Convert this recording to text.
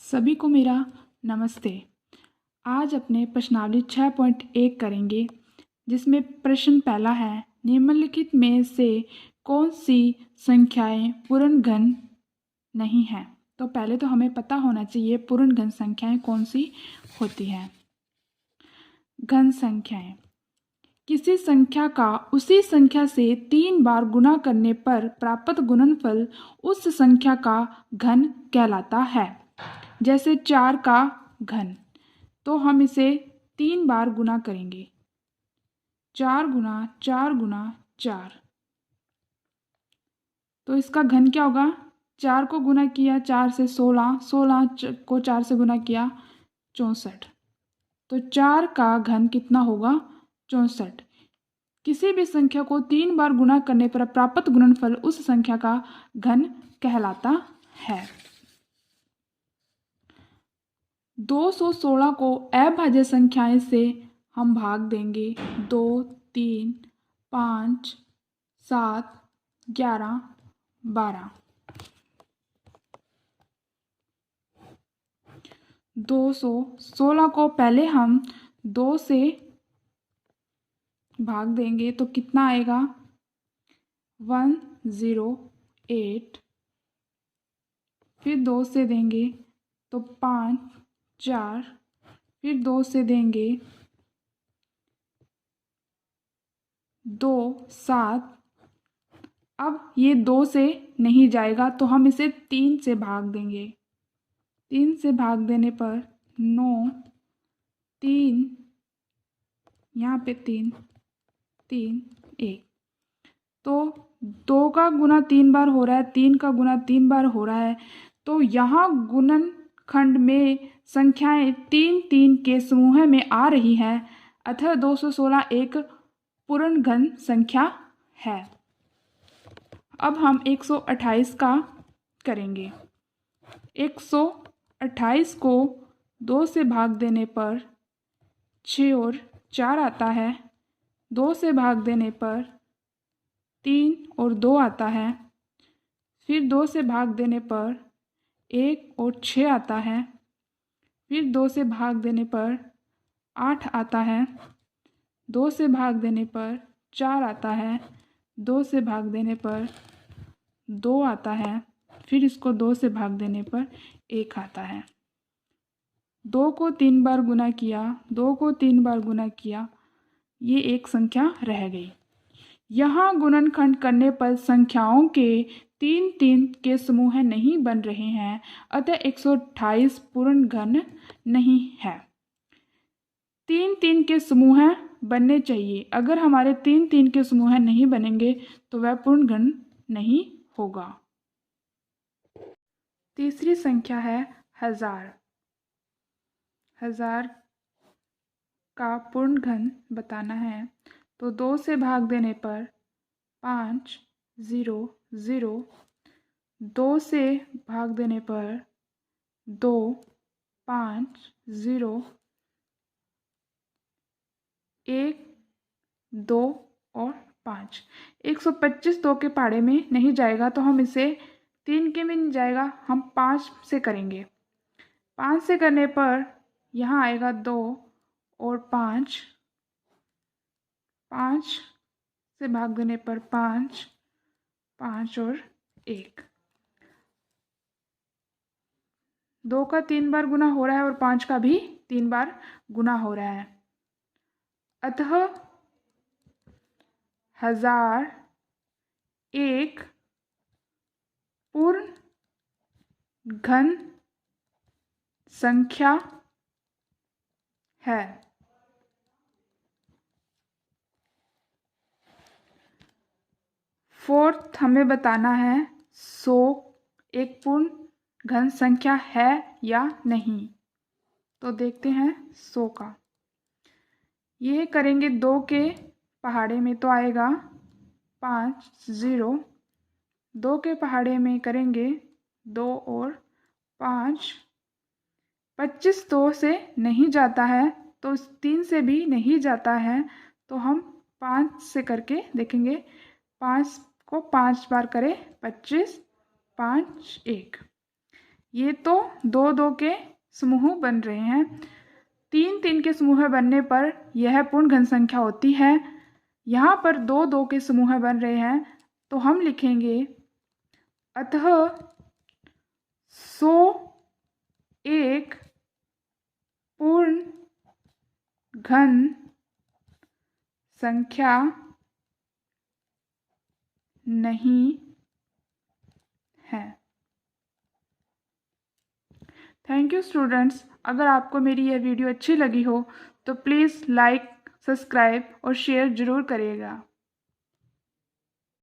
सभी को मेरा नमस्ते। आज अपने प्रश्नावली 6.1 करेंगे, जिसमें प्रश्न पहला है, निम्नलिखित में से कौन सी संख्याएं पूर्ण घन नहीं हैं। तो पहले तो हमें पता होना चाहिए पूर्ण घन संख्याएं कौन सी होती हैं। घन संख्याएं किसी संख्या का उसी संख्या से 3 बार गुणा करने पर प्राप्त गुणनफल उस संख्या का घन कहलाता है। जैसे 4 का घन, तो हम इसे 3 बार गुणा करेंगे। 4 गुणा 4 गुणा 4, तो इसका घन क्या होगा? 4 को गुणा किया 4 से 16, 16 को 4 से गुणा किया 64, तो 4 का घन कितना होगा? 64। किसी भी संख्या को 3 बार गुणा करने पर प्राप्त गुणनफल उस संख्या का घन कहलाता है। 216 को अभाज्य संख्याएं से हम भाग देंगे। 2, 3, 5, 7, 11, 12। 216 को पहले हम 2 से भाग देंगे तो कितना आएगा? 108। फिर 2 से देंगे तो 5, 4, फिर 2 से देंगे 2, 7। अब ये 2 से नहीं जाएगा तो हम इसे 3 से भाग देंगे। 3 से भाग देने पर 9, 3, यहाँ पे 3, 3, 1। तो 2 का गुना 3 बार हो रहा है, 3 का गुना 3 बार हो रहा है, तो यहाँ गुणनखंड में संख्याएं 3 3 के समूह में आ रही है, अतः 216 एक पूर्ण घन संख्या है। अब हम 128 का करेंगे। 128 को 2 से भाग देने पर 6 और 4 आता है। 2 से भाग देने पर 3 और 2 आता है। फिर 2 से भाग देने पर 1 और 6 आता है। फिर 2 से भाग देने पर 8 आता है। 2 से भाग देने पर 4 आता है। 2 से भाग देने पर 2 आता है। फिर इसको 2 से भाग देने पर 1 आता है। 2 को 3 बार गुना किया, 2 को 3 बार गुना किया, ये एक संख्या रह गई। यहाँ गुणनखंड करने पर संख्याओं के 3 3 के समूह नहीं बन रहे हैं, अतः 128 पूर्ण घन नहीं है। 3 3 के समूह बनने चाहिए। अगर हमारे 3 3 के समूह नहीं बनेंगे तो वह पूर्ण घन नहीं होगा। तीसरी संख्या है 1000। 1000 का पूर्ण घन बताना है, तो 2 से भाग देने पर 5, 0, 0। 2 से भाग देने पर 2, 5, 0, 1, 2 और 5। 125 2 के पहाड़े में नहीं जाएगा, तो हम इसे 3 के में नहीं जाएगा, हम 5 से करेंगे। 5 से करने पर यहाँ आएगा 2 और 5। 5 से भाग देने पर 5, 5 और 1। 2 का 3 बार गुना हो रहा है और 5 का भी 3 बार गुना हो रहा है, अतः 1000 एक पूर्ण घन संख्या है। फोर्थ हमें बताना है 100 एक पूर्ण घन संख्या है या नहीं। तो देखते हैं 100 का। ये करेंगे 2 के पहाड़े में तो आएगा 5, 0। 2 के पहाड़े में करेंगे 2 और 5। 25 2 से नहीं जाता है, तो 3 से भी नहीं जाता है, तो हम 5 से करके देखेंगे। 5 को 5 बार करें 25, 5, 1। ये तो 2-2 के समूह बन रहे हैं। 3-3 के समूह बनने पर यह पूर्ण घन संख्या होती है। यहाँ पर 2-2 के समूह बन रहे हैं तो हम लिखेंगे अतः 100 एक पूर्ण घन संख्या नहीं है। Thank you students. अगर आपको मेरी यह वीडियो अच्छी लगी हो तो प्लीज़ लाइक, सब्सक्राइब और शेयर ज़रूर करिएगा।